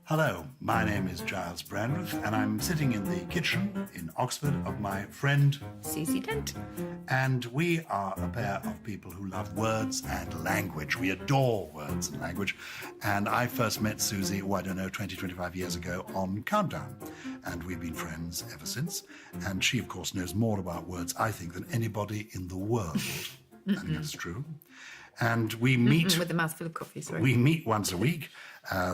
Hello, my name is Gyles Brandreth, and I'm sitting in the kitchen in Oxford of my friend Susie Dent. And we are a pair of people who love words and language. We adore words and language. And I first met Susie, 25 years ago on Countdown. And we've been friends ever since. And she, of course, knows more about words, I think, than anybody in the world. I think that's true. And we meet... with a mouthful of coffee, sorry. We meet once a week,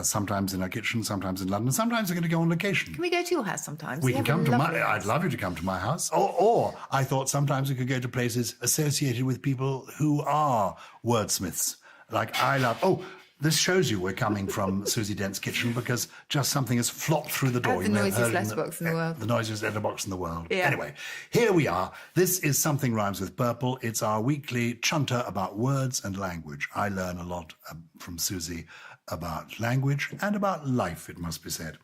sometimes in our kitchen, sometimes in London. Sometimes we're going to go on location. Can we go to your house sometimes? We can come to my... I'd love you to come to my house. Or I thought sometimes we could go to places associated with people who are wordsmiths. Like I love... Oh, this shows you we're coming from Susie Dent's kitchen because just something has flopped through the door. The noisiest letterbox in the world. The noisiest letterbox in the world. Yeah. Anyway, here we are. This is Something Rhymes with Purple. It's our weekly chunter about words and language. I learn a lot from Susie about language and about life, it must be said.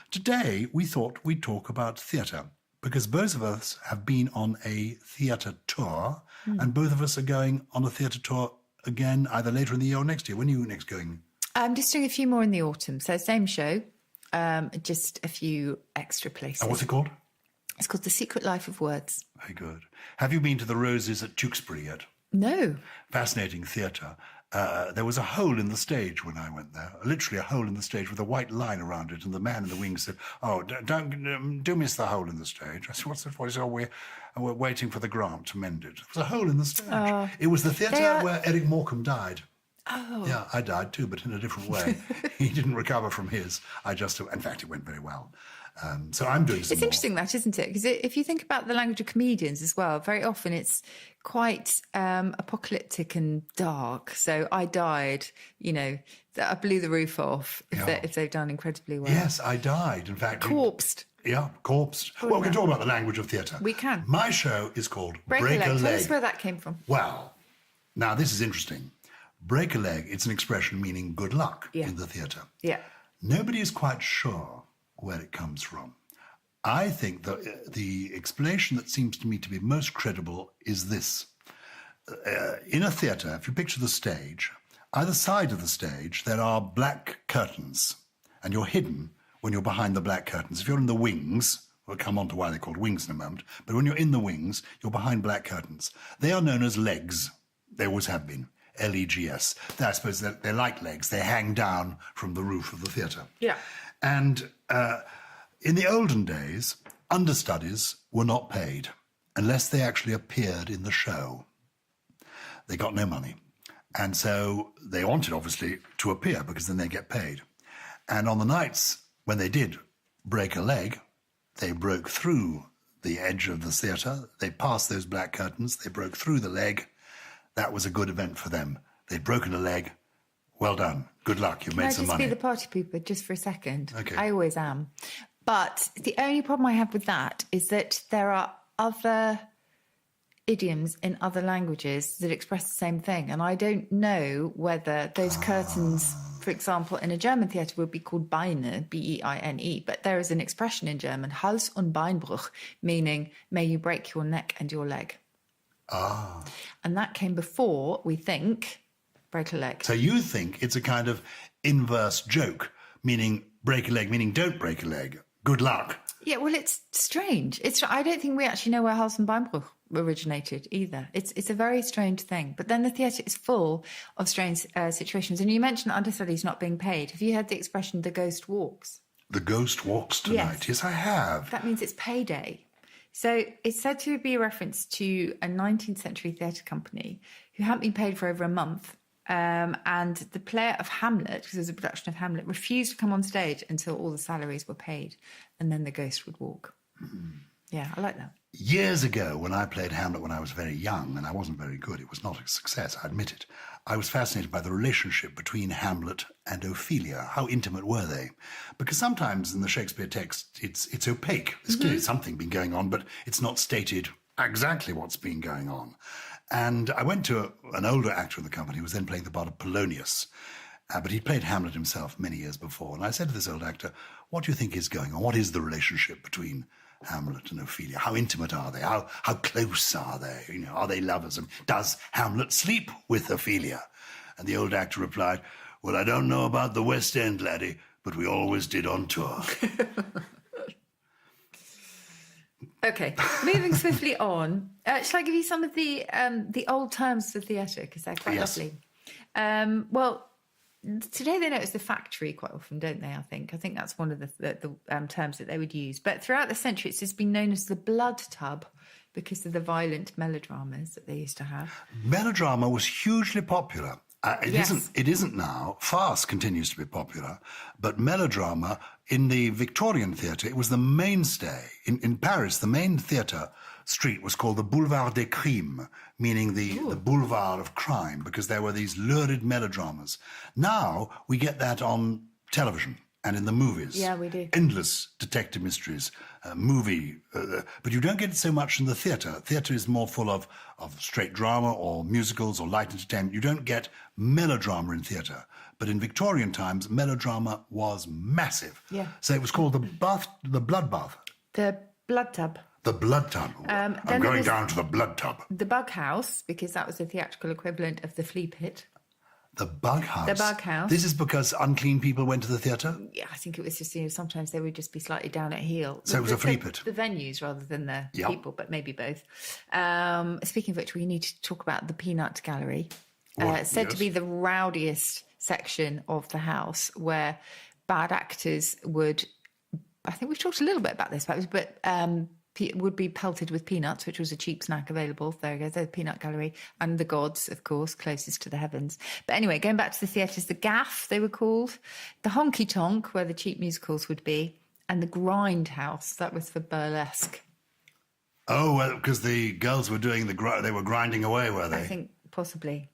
Today, we thought we'd talk about theatre because both of us have been on a theatre tour and both of us are going on a theatre tour again, either later in the year or next year. When are you next going? I'm just doing a few more in the autumn. So same show, just a few extra places. And what's it called? It's called The Secret Life of Words. Very good. Have you been to the Roses at Tewkesbury yet? No. Fascinating theatre. There was a hole in the stage when I went there, literally a hole in the stage with a white line around it, and the man in the wings said, "Oh, don't miss the hole in the stage." I said, "What's it for?" He said, "Oh, we're waiting for the grant to mend it." It was a hole in the stage. It was the theatre where Eric Morecambe died. Oh. Yeah, I died too, but in a different way. He didn't recover from his. In fact, it went very well. So I'm doing some It's interesting that, isn't it? Because if you think about the language of comedians as well, very often it's quite apocalyptic and dark. So I died, I blew the roof off if they've done incredibly well. Yes, I died. In fact... Corpsed. Yeah, corpsed. Well, we can talk about the language of theatre. We can. My show is called Break a Leg. Tell us where that came from. Well, now this is interesting. Break a leg, it's an expression meaning good luck in the theatre. Yeah. Nobody is quite sure where it comes from. I think that the explanation that seems to me to be most credible is this. In a theatre, if you picture the stage, either side of the stage there are black curtains, and you're hidden when you're behind the black curtains. If you're in the wings, we'll come on to why they're called wings in a moment, but when you're in the wings, you're behind black curtains. They are known as legs. They always have been. L-E-G-S. I suppose they're like legs. They hang down from the roof of the theatre. Yeah. And in the olden days, understudies were not paid unless they actually appeared in the show. They got no money. And so they wanted, obviously, to appear because then they get paid. And on the nights when they did break a leg, they broke through the edge of the theatre. They passed those black curtains. They broke through the leg. That was a good event for them. They'd broken a leg. Well done. Good luck. You've made some money. Can I just be the party pooper just for a second? Okay. I always am. But the only problem I have with that is that there are other idioms in other languages that express the same thing. And I don't know whether those curtains, for example, in a German theatre would be called Beine, B-E-I-N-E. But there is an expression in German, Hals- und Beinbruch, meaning may you break your neck and your leg. Ah. And that came before, we think, break a leg. So you think it's a kind of inverse joke, meaning break a leg, meaning don't break a leg. Good luck. Yeah, well, it's strange. I don't think we actually know where Hals- und Beinbruch originated either. It's a very strange thing. But then the theatre is full of strange situations. And you mentioned understudies not being paid. Have you heard the expression, the ghost walks? The ghost walks tonight. Yes, I have. That means it's payday. So it's said to be a reference to a 19th century theatre company who hadn't been paid for over a month. And the player of Hamlet, because there was a production of Hamlet, refused to come on stage until all the salaries were paid. And then the ghost would walk. Yeah, I like that. Years ago, when I played Hamlet when I was very young, and I wasn't very good, it was not a success, I admit it, I was fascinated by the relationship between Hamlet and Ophelia. How intimate were they? Because sometimes in the Shakespeare text, it's opaque. There's clearly something been going on, but it's not stated exactly what's been going on. And I went to an older actor in the company who was then playing the part of Polonius, but he'd played Hamlet himself many years before. And I said to this old actor, what do you think is going on? What is the relationship between Hamlet and Ophelia? How intimate are they? How close are they? Are they lovers? And does Hamlet sleep with Ophelia? And the old actor replied, well, I don't know about the West End, laddie, but we always did on tour. Okay, moving swiftly on. Shall I give you some of the old terms for theatre, because they're quite lovely? Well, today they know it's the factory quite often, don't they? I think that's one of the terms that they would use. But throughout the centuries, it's been known as the blood tub because of the violent melodramas that they used to have. Melodrama was hugely popular. It isn't now. Farce continues to be popular, but melodrama in the Victorian theatre, it was the mainstay. In Paris, the main theatre street was called the Boulevard des Crimes, meaning the boulevard of crime, because there were these lurid melodramas. Now we get that on television and in the movies. Yeah, we do. Endless detective mysteries, but you don't get it so much in the theatre. Theatre is more full of straight drama or musicals or light entertainment. You don't get melodrama in theatre. But in Victorian times, melodrama was massive. Yeah. So it was called the blood bath. The blood tub. The blood tub. I'm going down to the blood tub. The bug house, because that was the theatrical equivalent of the flea pit. The bug house? The bug house. This is because unclean people went to the theatre? Yeah, I think it was just, sometimes they would just be slightly down at heel. So it was a flea pit? The venues rather than the people, but maybe both. Speaking of which, we need to talk about the Peanut Gallery. Said to be the rowdiest section of the house, where bad actors would, I think we've talked a little bit about this, but would be pelted with peanuts, which was a cheap snack available. There you go, the Peanut Gallery. And the gods, of course, closest to the heavens. But anyway, going back to the theatres, the gaff, they were called. The honky tonk, where the cheap musicals would be. And the grind house, that was for burlesque. Oh, well, because the girls were doing they were grinding away, were they? I think possibly.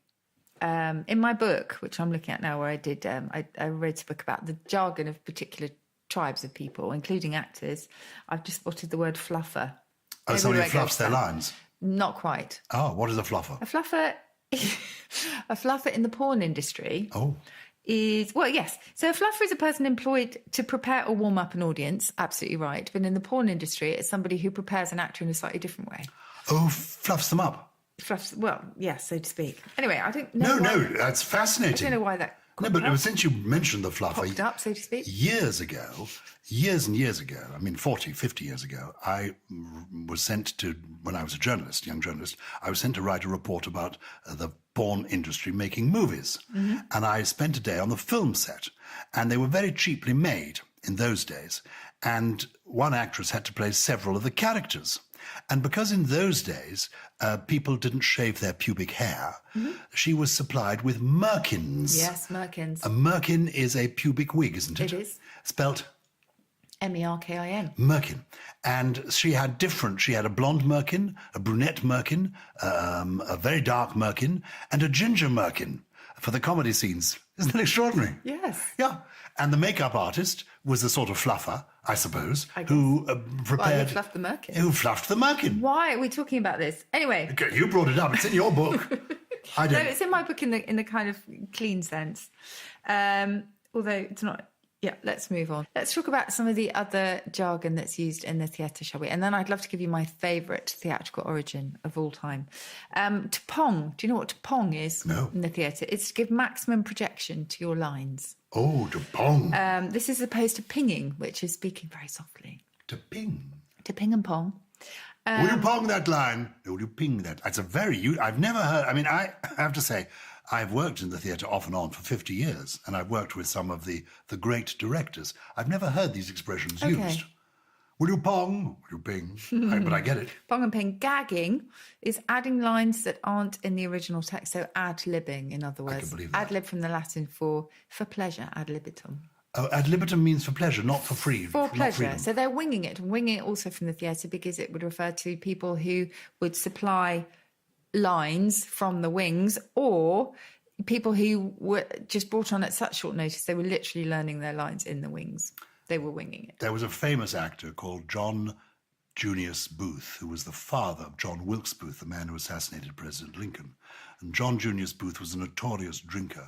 In my book, which I'm looking at now, where I did, I wrote a book about the jargon of particular tribes of people, including actors. I've just spotted the word fluffer. Oh, somebody fluffs their lines? Not quite. Oh, what is a fluffer? A fluffer in the porn industry. Oh. Is, well, yes. So a fluffer is a person employed to prepare or warm up an audience. Absolutely right. But in the porn industry, it's somebody who prepares an actor in a slightly different way. Oh, fluffs them up? Fluffs, well, yes, so to speak. Anyway, I don't know. No, that's fascinating. I don't know why that. No, but since you mentioned the fluffer, popped up, so to speak. Years and years ago, I mean 40, 50 years ago, I was sent to, when I was a journalist, young journalist, I was sent to write a report about the porn industry making movies. Mm-hmm. And I spent a day on the film set, and they were very cheaply made in those days. And one actress had to play several of the characters. And because in those days people didn't shave their pubic hair, she was supplied with merkins. Yes, merkins. A merkin is a pubic wig, isn't it? It is. Spelt? Merkin. Merkin. And she had a blonde merkin, a brunette merkin, a very dark merkin, and a ginger merkin for the comedy scenes. Isn't that extraordinary? Yes. Yeah. And the makeup artist was the sort of fluffer, I suppose, who prepared... Who fluffed the merkin. Who fluffed the merkin. Why are we talking about this? Anyway. Okay, you brought it up. It's in your book. I don't... No, it's in my book in the kind of clean sense. Although it's not... Yeah, let's move on. Let's talk about some of the other jargon that's used in the theatre, shall we? And then I'd love to give you my favourite theatrical origin of all time. Topong. Do you know what topong is? No. In the theatre? It's to give maximum projection to your lines. Oh, topong. This is opposed to pinging, which is speaking very softly. To ping? To ping and pong. Will you pong that line? Will you ping that? It's a very... I've never heard... I mean, I have to say... I've worked in the theatre off and on for 50 years, and I've worked with some of the great directors. I've never heard these expressions used. Will you pong? Will you ping? But I get it. Pong and ping. Gagging is adding lines that aren't in the original text, so ad-libbing, in other words. I can believe that. Ad-lib from the Latin for pleasure, ad libitum. Oh, ad libitum means for pleasure, not for free. For pleasure. So they're winging it also from the theatre, because it would refer to people who would supply lines from the wings, or people who were just brought on at such short notice they were literally learning their lines in the wings. They were winging it. There was a famous actor called John Junius Booth, who was the father of John Wilkes Booth, the man who assassinated President Lincoln. And John Junius Booth was a notorious drinker,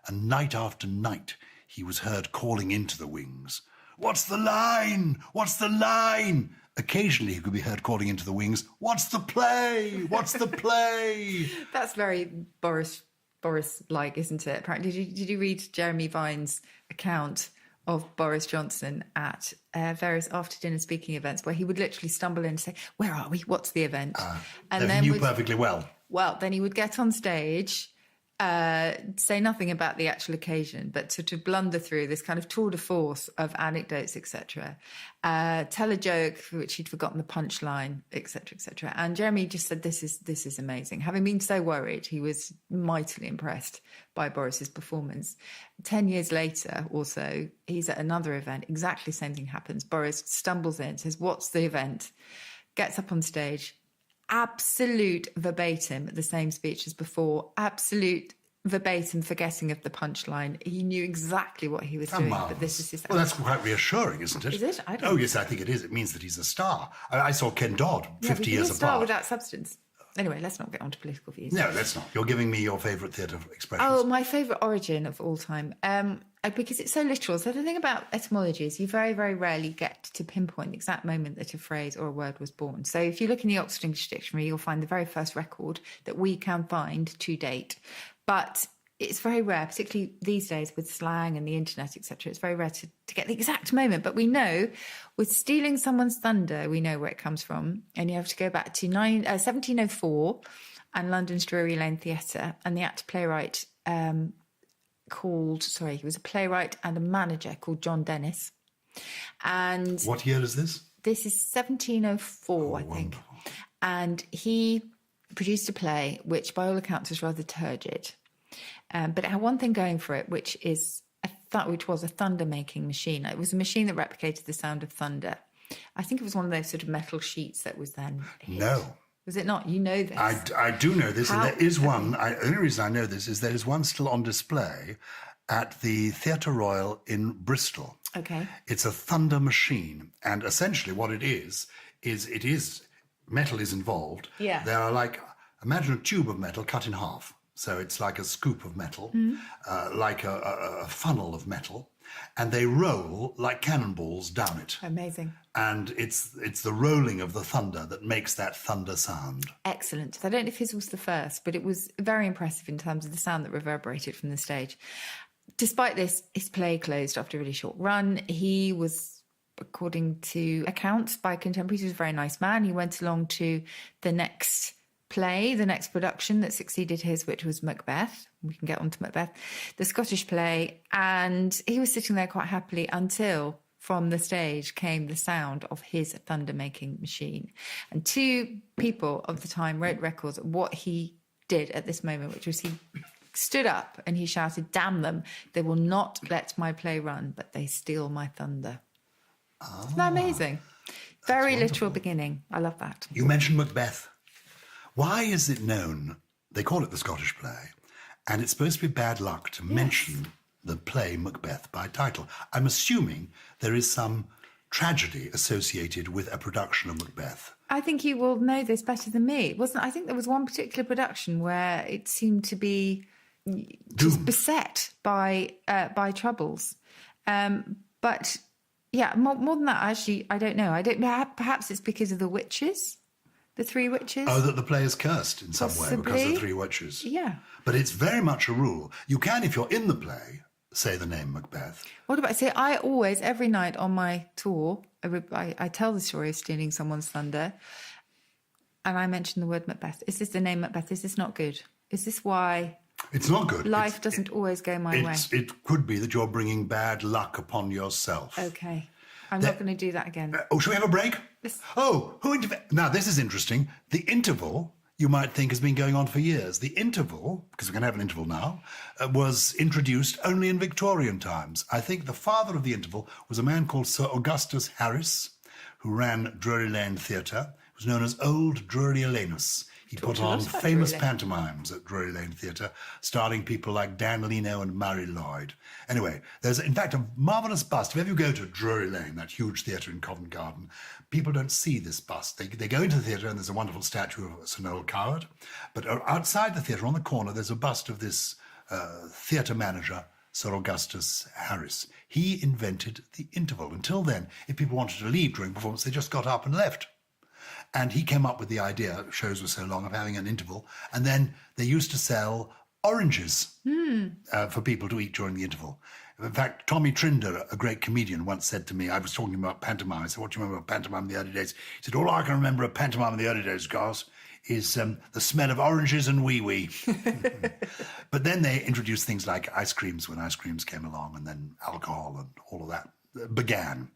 and night after night he was heard calling into the wings, "What's the line? What's the line?" Occasionally he could be heard calling into the wings, "What's the play? What's the play?" That's very Boris-like, isn't it? Apparently, did you read Jeremy Vine's account of Boris Johnson at various after-dinner speaking events where he would literally stumble in and say, "Where are we? What's the event?" And then he knew perfectly well. Well, then he would get on stage, say nothing about the actual occasion, but sort of blunder through this kind of tour de force of anecdotes, etc. Tell a joke for which he'd forgotten the punchline, etc., etc. And Jeremy just said, "This is amazing." Having been so worried, he was mightily impressed by Boris's performance. 10 years later, also, he's at another event. Exactly the same thing happens. Boris stumbles in, says, "What's the event?" Gets up on stage. Absolute verbatim, the same speech as before. Absolute verbatim forgetting of the punchline. He knew exactly what he was doing. But this is his. Well, that's quite reassuring, isn't it? Is it? I don't Oh, yes, I think it is. It means that he's a star. I saw Ken Dodd 50 years apart. A star apart. without substance. Anyway, let's not get on to political views. No, let's not. You're giving me your favourite theatre expressions. Oh, my favourite origin of all time. Because it's so literal. So the thing about etymology is you very, very rarely get to pinpoint the exact moment that a phrase or a word was born. So if you look in the Oxford English Dictionary, you'll find the very first record that we can find to date. But it's very rare, particularly these days with slang and the internet, etc. It's very rare to get the exact moment. But we know with stealing someone's thunder, we know where it comes from. And you have to go back to 1704 and London's Drury Lane Theatre and the actor playwright he was a playwright and a manager called John Dennis. And what year is this? This is 1704, I think. Wonderful. And he produced a play which, by all accounts, was rather turgid. But it had one thing going for it, which was a thunder-making machine. It was a machine that replicated the sound of thunder. I think it was one of those sort of metal sheets that was then hit. No. Was it not? You know this. I do know this, and there is one. The only reason I know this is there is one still on display at the Theatre Royal in Bristol. Okay. It's a thunder machine, and essentially what it is metal is involved. Yeah. There are imagine a tube of metal cut in half. So it's like a scoop of metal, like a funnel of metal, and they roll like cannonballs down it. Amazing. And it's the rolling of the thunder that makes that thunder sound. Excellent. I don't know if his was the first, but it was very impressive in terms of the sound that reverberated from the stage. Despite this, his play closed after a really short run. He was, according to accounts by contemporaries, he was a very nice man. He went along to the next play, the next production that succeeded his, which was Macbeth. We can get on to Macbeth, the Scottish play. And he was sitting there quite happily until from the stage came the sound of his thunder-making machine. And two people of the time wrote records of what he did at this moment, which was he stood up and he shouted, "Damn them, they will not let my play run, but they steal my thunder." Isn't that amazing? Very literal beginning. I love that. You mentioned Macbeth. Why is it known, they call it the Scottish play, and it's supposed to be bad luck to mention the play Macbeth by title? I'm assuming there is some tragedy associated with a production of Macbeth. I think you will know this better than me. I think there was one particular production where it seemed to be just beset by troubles. But yeah, more than that, actually, I don't know. Perhaps it's because of the witches. The three witches? Oh, that the play is cursed in some way because of the three witches. Yeah. But it's very much a rule. You can, if you're in the play, say the name Macbeth. What about, I always, every night on my tour, I tell the story of stealing someone's thunder, and I mention the word Macbeth. Is this the name Macbeth? Is this not good? Is this why... It's not good. Life doesn't always go my way. It could be that you're bringing bad luck upon yourself. Okay. I'm not going to do that again. Shall we have a break? Yes. Now, this is interesting. The interval, you might think, has been going on for years. The interval, because we're going to have an interval now, was introduced only in Victorian times. I think the father of the interval was a man called Sir Augustus Harris, who ran Drury Lane Theatre. He was known as Old Drury-Lanus. He put on famous pantomimes at Drury Lane Theatre, starring people like Dan Leno and Murray Lloyd. Anyway, there's, in fact, a marvellous bust. If ever you go to Drury Lane, that huge theatre in Covent Garden, people don't see this bust. They go into the theatre and there's a wonderful statue of Sir Noel Coward. But outside the theatre, on the corner, there's a bust of this theatre manager, Sir Augustus Harris. He invented the interval. Until then, if people wanted to leave during performance, they just got up and left. And he came up with the idea, shows were so long, of having an interval. And then they used to sell oranges for people to eat during the interval. In fact, Tommy Trinder, a great comedian, once said to me, I was talking about pantomime. I said, what do you remember about pantomime in the early days? He said, all I can remember of pantomime in the early days, Gyles, is the smell of oranges and wee-wee. But then they introduced things like ice creams when ice creams came along, and then alcohol and all of that began.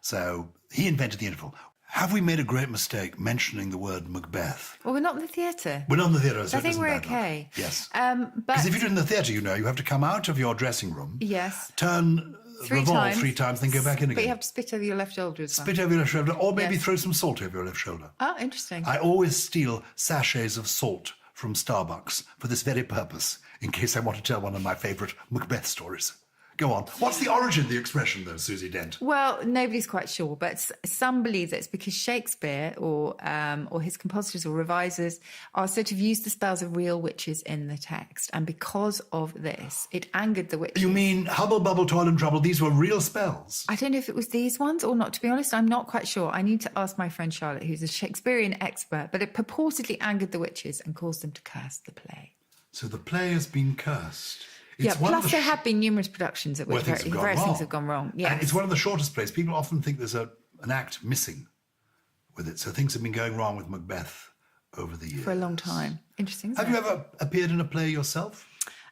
So he invented the interval. Have we made a great mistake mentioning the word Macbeth? Well, we're not in the theatre. We're not in the theatre, so I think it we're isn't bad luck. okay. Yes. But Because if you're in the theatre, you know, you have to come out of your dressing room, yes, turn, revolve 3 times, then go back in again. But you have to spit over your left shoulder as well. Spit over your left shoulder, or maybe Yes. throw some salt over your left shoulder. Oh, interesting. I always steal sachets of salt from Starbucks for this very purpose, in case I want to tell one of my favourite Macbeth stories. Go on. What's the origin of the expression, though, Susie Dent? Well, nobody's quite sure, but some believe that it's because Shakespeare or his compositors or revisers are sort of used the spells of real witches in the text, and because of this, it angered the witches. You mean hubble, bubble, toil and trouble, these were real spells? I don't know if it was these ones or not. To be honest, I'm not quite sure. I need to ask my friend Charlotte, who's a Shakespearean expert, but it purportedly angered the witches and caused them to curse the play. So the play has been cursed. It's one of plus the there have been numerous productions at which various things have gone wrong. And it's one of the shortest plays. People often think there's an act missing with it. So things have been going wrong with Macbeth over the years. For a long time. Interesting, isn't Have you ever appeared in a play yourself?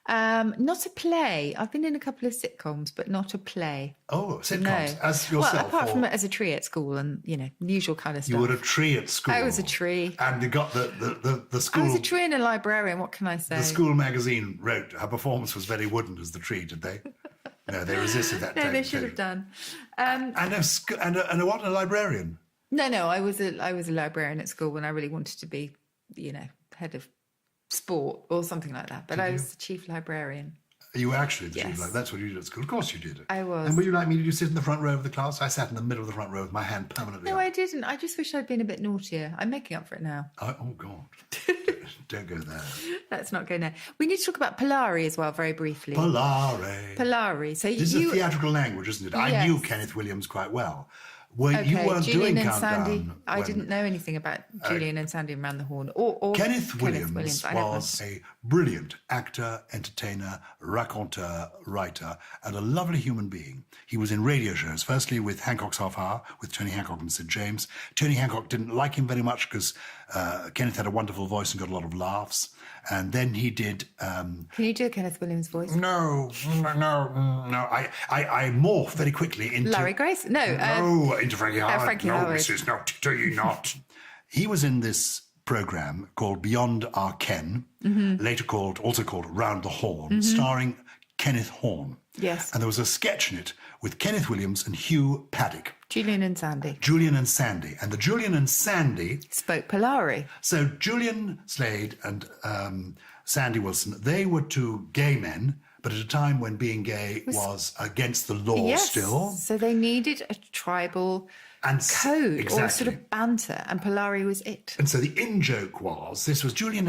Not a play. I've been in a couple of sitcoms, but not a play. Oh, sitcoms, No. as yourself? Well, apart or... from as a tree at school and, you know, the usual kind of stuff. You were a tree at school. I was a tree. And you got the school... I was a tree and a librarian, what can I say? The school magazine wrote her performance was very wooden as the tree, did they? No, they resisted that. No, they should have done. And a what? A librarian? No, I was a librarian at school when I really wanted to be, you know, head of sport or something like that. But I was the chief librarian. You were actually the Yes. chief librarian. That's what you did at school. Of course you did. I was. And were you like me? Did you sit in the front row of the class? I sat in the middle of the front row with my hand permanently No, up. I didn't. I just wish I'd been a bit naughtier. I'm making up for it now. Oh, God. Don't go there. Let's not go there. We need to talk about Polari as well, very briefly. Polari. Polari. So This is a theatrical language, isn't it? I knew Yes. Kenneth Williams quite well. You Okay, weren't Julian doing and Countdown. Sandy. I when- didn't know anything about Julian and Sandy around the horn. Or Kenneth Williams I never- was a brilliant actor, entertainer, raconteur, writer, and a lovely human being. He was in radio shows, firstly with Hancock's Half Hour, with Tony Hancock and Sid James. Tony Hancock didn't like him very much because Kenneth had a wonderful voice and got a lot of laughs. And then he did... Can you do a Kenneth Williams voice? No. I morph very quickly into... Larry Grace? No. into Frankie Howard. Frankie no, Howard. Mrs. Not, do you not? He was in this programme called Beyond Our Ken, later also called Round the Horn, starring Kenneth Horne. Yes. And there was a sketch in it with Kenneth Williams and Hugh Paddock. Julian and Sandy. Julian and Sandy. And the Julian and Sandy... Spoke Polari. So Julian Slade and Sandy Wilson, they were two gay men, but at a time when being gay was against the law Yes. still. So they needed a tribal And code exactly. or sort of banter, and Polari was it. And so the in-joke was, this was Julian,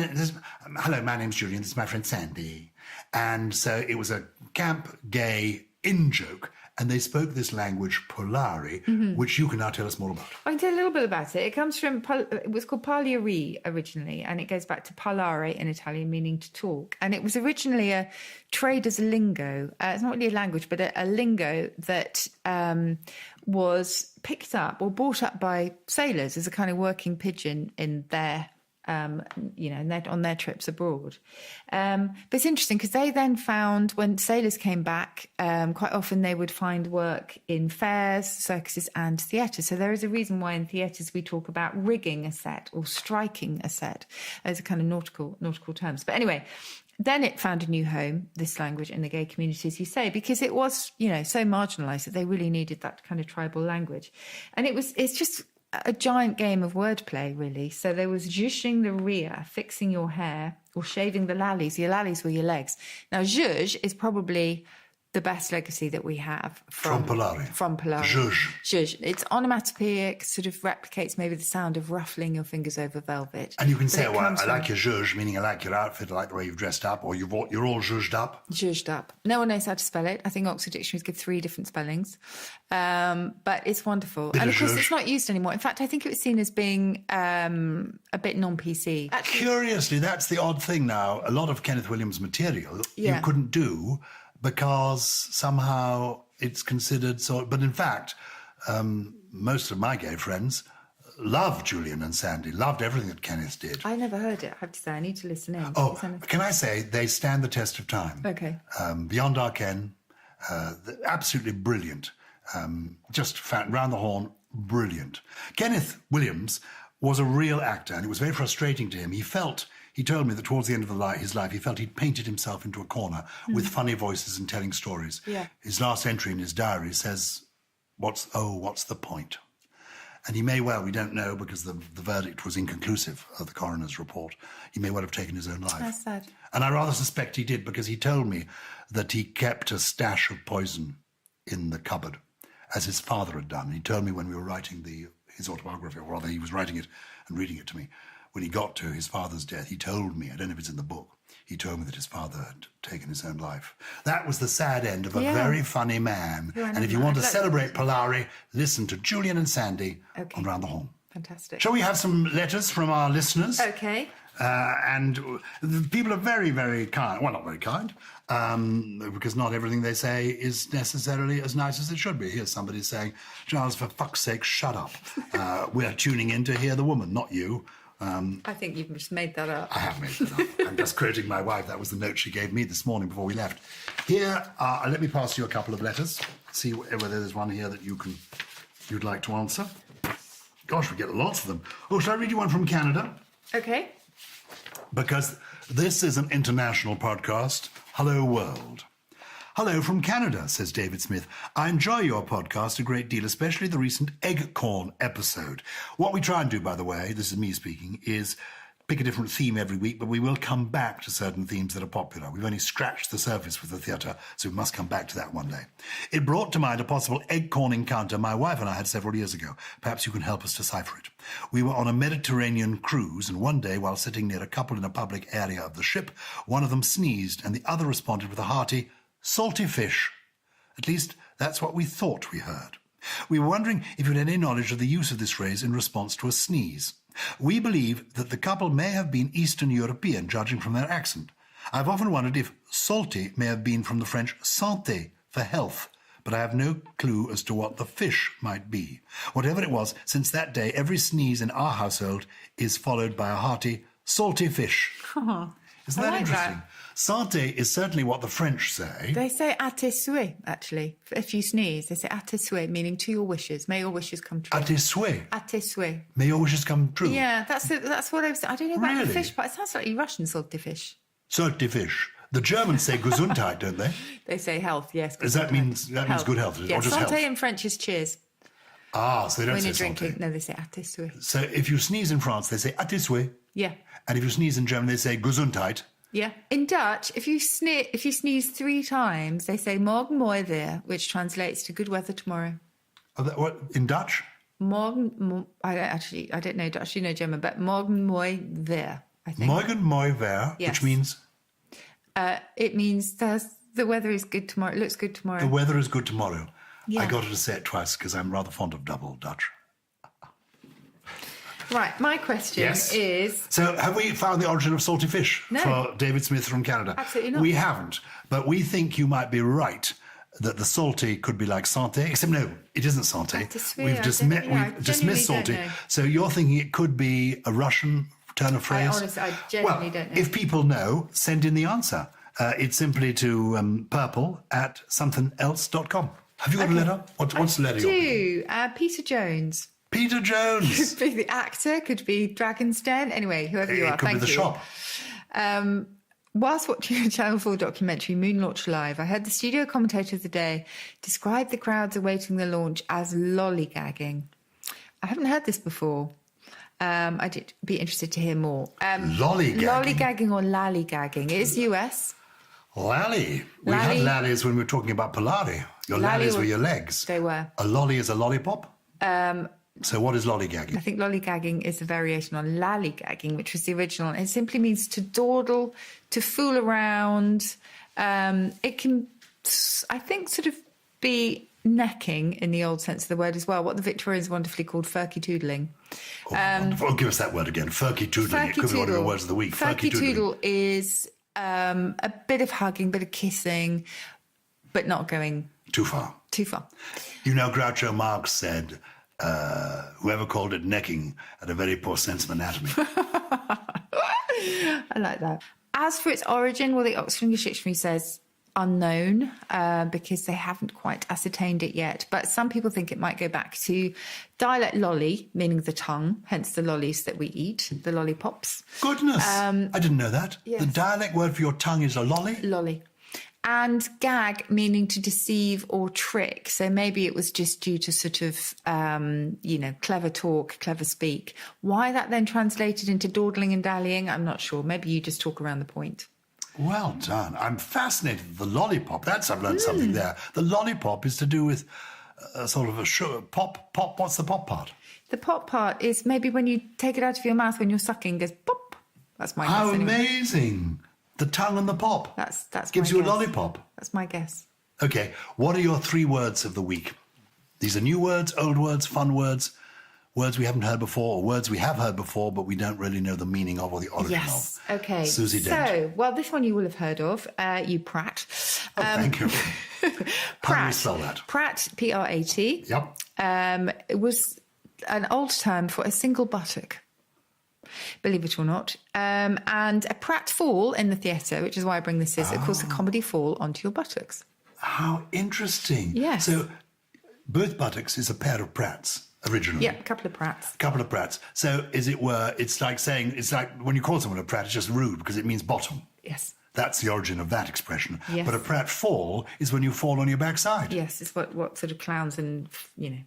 hello, my name's Julian, this is my friend Sandy. And so it was a camp gay in-joke, and they spoke this language, Polari, which you can now tell us more about. I can tell a little bit about it. It comes from, it was called Polari originally, and it goes back to parlare in Italian, meaning to talk. And it was originally a trader's lingo. It's not really a language, but a lingo that was picked up or brought up by sailors as a kind of working pidgin in their on their trips abroad. But it's interesting because they then found when sailors came back, quite often they would find work in fairs, circuses and theatres. So there is a reason why in theatres we talk about rigging a set or striking a set as a kind of nautical terms. But anyway, then it found a new home, this language, in the gay community, as you say, because it was, so marginalised that they really needed that kind of tribal language. And it's just a giant game of wordplay, really. So there was zhushing the rear, fixing your hair, or shaving the lallies. Your lallies were your legs. Now, zhush is probably the best legacy that we have from Polari. From Polari. Zhush. Zhush. It's onomatopoeic, sort of replicates maybe the sound of ruffling your fingers over velvet. And you can But say, it well, comes I from like your zhuzh, meaning I like your outfit, I like the way you've dressed up, or you're all zhuzhed up. Zhuzhed up. No one knows how to spell it. I think Oxford dictionaries give 3 different spellings. But it's wonderful. And of course, zhuzh. it's not used anymore. In fact, I think it was seen as being a bit non-PC. Curiously, that's the odd thing now. A lot of Kenneth Williams material you Yeah. couldn't do because somehow it's considered so. But in fact, most of my gay friends loved Julian and Sandy, loved everything that Kenneth did. I never heard it, I have to say. I need to listen in. Oh, can I say they stand the test of time? Okay. Beyond our ken, absolutely brilliant. Just round the horn, brilliant. Kenneth Williams was a real actor, and it was very frustrating to him. He told me that towards the end of his life, he felt he'd painted himself into a corner with funny voices and telling stories. Yeah. His last entry in his diary says, what's the point? And he may well, we don't know, because the verdict was inconclusive of the coroner's report, he may well have taken his own life. That's sad. And I rather suspect he did, because he told me that he kept a stash of poison in the cupboard, as his father had done. He told me when we were writing his autobiography, or rather he was writing it and reading it to me, when he got to his father's death, he told me, I don't know if it's in the book, he told me that his father had taken his own life. That was the sad end of a very funny man. And if you want to celebrate Polari, listen to Julian and Sandy on Round the Horn. Fantastic. Shall we have some letters from our listeners? Okay. And the people are very, very kind. Well, not very kind, because not everything they say is necessarily as nice as it should be. Here's somebody saying, Gyles, for fuck's sake, shut up. We're tuning in to hear the woman, not you. I think you've just made that up. I have made that up. I'm just quoting my wife. That was the note she gave me this morning before we left. Here, let me pass you a couple of letters. See whether there's one here that you'd like to answer. Gosh, we get lots of them. Oh, shall I read you one from Canada? Okay. Because this is an international podcast. Hello, world. Hello from Canada, says David Smith. I enjoy your podcast a great deal, especially the recent egg corn episode. What we try and do, by the way, this is me speaking, is pick a different theme every week, but we will come back to certain themes that are popular. We've only scratched the surface with the theatre, so we must come back to that one day. It brought to mind a possible egg corn encounter my wife and I had several years ago. Perhaps you can help us decipher it. We were on a Mediterranean cruise, and one day, while sitting near a couple in a public area of the ship, one of them sneezed, and the other responded with a hearty, salty fish. At least, that's what we thought we heard. We were wondering if you had any knowledge of the use of this phrase in response to a sneeze. We believe that the couple may have been Eastern European, judging from their accent. I've often wondered if salty may have been from the French santé, for health, but I have no clue as to what the fish might be. Whatever it was, since that day, every sneeze in our household is followed by a hearty, salty fish. Isn't that interesting? Santé is certainly what the French say. They say à tes souhaits, actually. If you sneeze, they say à tes souhaits, meaning to your wishes. May your wishes come true. À tes souhaits? À tes souhaits. May your wishes come true? Yeah, that's what I was... I don't know about Really? the fish, but it sounds like Russian salty fish. Salty fish. The Germans say Gesundheit, don't they? They say health, yes. Does that mean good health? Yeah, or just santé health? in French is cheers. Ah, so they don't When say you're drinking, santé. no, they say à tes souhaits. So if you sneeze in France, they say à tes souhaits. Yeah. And if you sneeze in German, they say Gesundheit. Yeah. In Dutch, if you sneeze 3 times, they say morgen mooi weer, which translates to good weather tomorrow. What, in Dutch? I don't know Dutch, you know German, but morgen mooi weer, I think. Morgen mooi weer, Yes. which means? It means the weather is good tomorrow. It looks good tomorrow. The weather is good tomorrow. Yeah. I got her to say it twice because I'm rather fond of double Dutch. Right, my question is... So have we found the origin of salty fish No. for David Smith from Canada? Absolutely not. We haven't, but we think you might be right that the salty could be like santé, except no, it isn't santé. We've dismissed salty. So you're thinking it could be a Russian turn of phrase? I genuinely don't know. If people know, send in the answer. It's simply to purple@somethingelse.com. Have you got a letter? What's the letter you're do. Peter Jones. Peter Jones. Could be the actor, could be Dragon's Den. Anyway, whoever you are, It could thank be the you. shop. Whilst watching a Channel 4 documentary, Moon Launch Live, I heard the studio commentator of the day describe the crowds awaiting the launch as lollygagging. I haven't heard this before. I'd be interested to hear more. Lollygagging? Lollygagging or lallygagging. It is US. Lally. We had lallies when we were talking about Polari. Your Lally lallies were your legs. They were. A lolly is a lollipop? So what is lollygagging? I think lollygagging is a variation on lallygagging, which was the original. It simply means to dawdle, to fool around. It can, I think, sort of be necking in the old sense of the word as well, what the Victorians wonderfully called Firkytoodling. Wonderful. Oh, give us that word again. Firkytoodling. It could be one of your words of the week. Firkytoodle is a bit of hugging, bit of kissing, but not going Too far. too far. You know, Groucho Marx said, whoever called it necking had a very poor sense of anatomy. I like that. As for its origin, well, the Oxford English Dictionary says unknown because they haven't quite ascertained it yet. But some people think it might go back to dialect lolly, meaning the tongue, hence the lollies that we eat, the lollipops. Goodness, I didn't know that. Yes. The dialect word for your tongue is a lolly? Lolly. And gag, meaning to deceive or trick. So maybe it was just due to sort of, clever talk, clever speak. Why that then translated into dawdling and dallying, I'm not sure. Maybe you just talk around the point. Well done. I'm fascinated. The lollipop, I've learned something there. The lollipop is to do with sort of a sugar pop. What's the pop part? The pop part is maybe when you take it out of your mouth when you're sucking, goes pop. That's my guess. How anyway. Amazing. The tongue and the pop. That's gives my you guess. a lollipop. That's my guess. Okay, what are your 3 words of the week? These are new words, old words, fun words, words we haven't heard before, or words we have heard before, but we don't really know the meaning of or the origin Yes. of. Okay. Susie Dent. So, well, this one you will have heard of. You Pratt. Oh, thank you. How do you Pratt. spell that? Pratt, P-R-A-T. Yep. It was an old term for a single buttock, believe it or not. And a pratfall in the theatre, which is why I bring this, is, of course, a comedy fall onto your buttocks. How interesting. Yes. So both buttocks is a pair of prats originally. Yeah, a couple of prats. A couple of prats. So as it were, it's like when you call someone a prat, it's just rude because it means bottom. Yes. That's the origin of that expression. Yes. But a pratfall is when you fall on your backside. Yes, it's what sort of clowns and,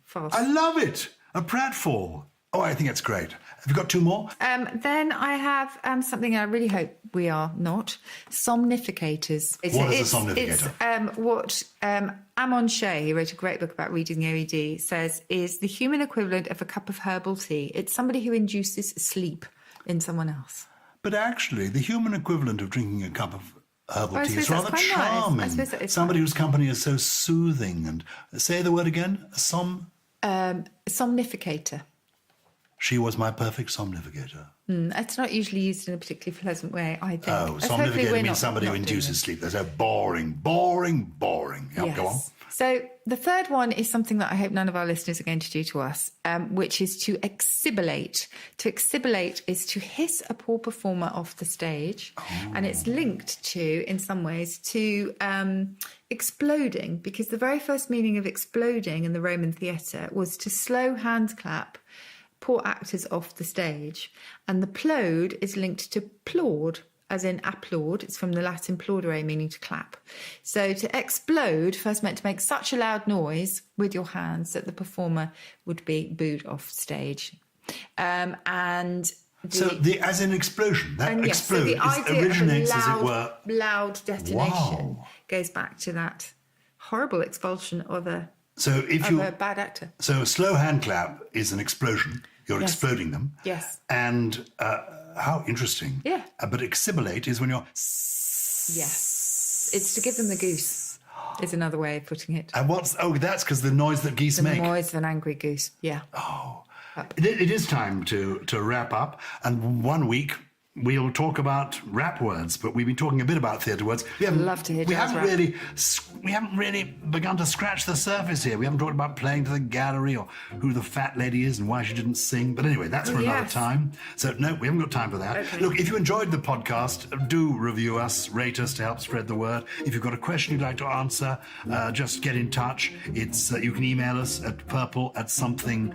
fast. I love it. A pratfall. Oh, I think that's great. Have you got 2 more? Then I have something I really hope we are not. Somnificators. What is a somnificator? It's what Amon Shea, who wrote a great book about reading the OED, says is the human equivalent of a cup of herbal tea. It's somebody who induces sleep in someone else. But actually, the human equivalent of drinking a cup of herbal tea is rather quite nice. charming. I suppose that is Somebody quite whose company is so soothing. And say the word again. Somnificator. She was my perfect somnificator. It's not usually used in a particularly pleasant way, I think. Oh, somnificator means somebody who induces sleep. They're so boring. Yep, go on. So the third one is something that I hope none of our listeners are going to do to us, which is to exhibilate. To exhibilate is to hiss a poor performer off the stage. Oh. And it's linked to, in some ways, to exploding, because the very first meaning of exploding in the Roman theatre was to slow hand clap poor actors off the stage. And the plode is linked to plaud, as in applaud. It's from the Latin plaudere, meaning to clap. So to explode first meant to make such a loud noise with your hands that the performer would be booed off stage. As in explosion, that explode, so the idea originates, of a loud, as it were, loud detonation. Wow. Goes back to that horrible expulsion of a bad actor. So a slow hand clap is an explosion. You're exploding them. Yes. And how interesting. Yeah. But exhibilate is when you're... Yes. It's to give them the goose, is another way of putting it. And that's because the noise that geese make. The noise of an angry goose, yeah. Oh. It is time to wrap up. And one week we'll talk about rap words, but we've been talking a bit about theatre words. I'd love to hear jazz rap. We haven't really begun to scratch the surface here. We haven't talked about playing to the gallery or who the fat lady is and why she didn't sing. But anyway, that's for another time. So no, we haven't got time for that. Okay. Look, if you enjoyed the podcast, do review us, rate us to help spread the word. If you've got a question you'd like to answer, just get in touch. It's you can email us at purple@something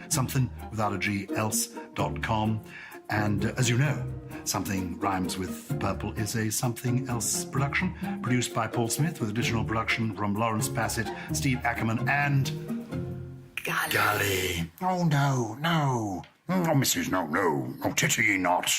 else.com. And as you know, Something Rhymes with Purple is a Something Else production, produced by Paul Smith, with additional production from Lawrence Bassett, Steve Ackerman, and... Gully. Oh, no. Oh, Mrs. No, titty ye not.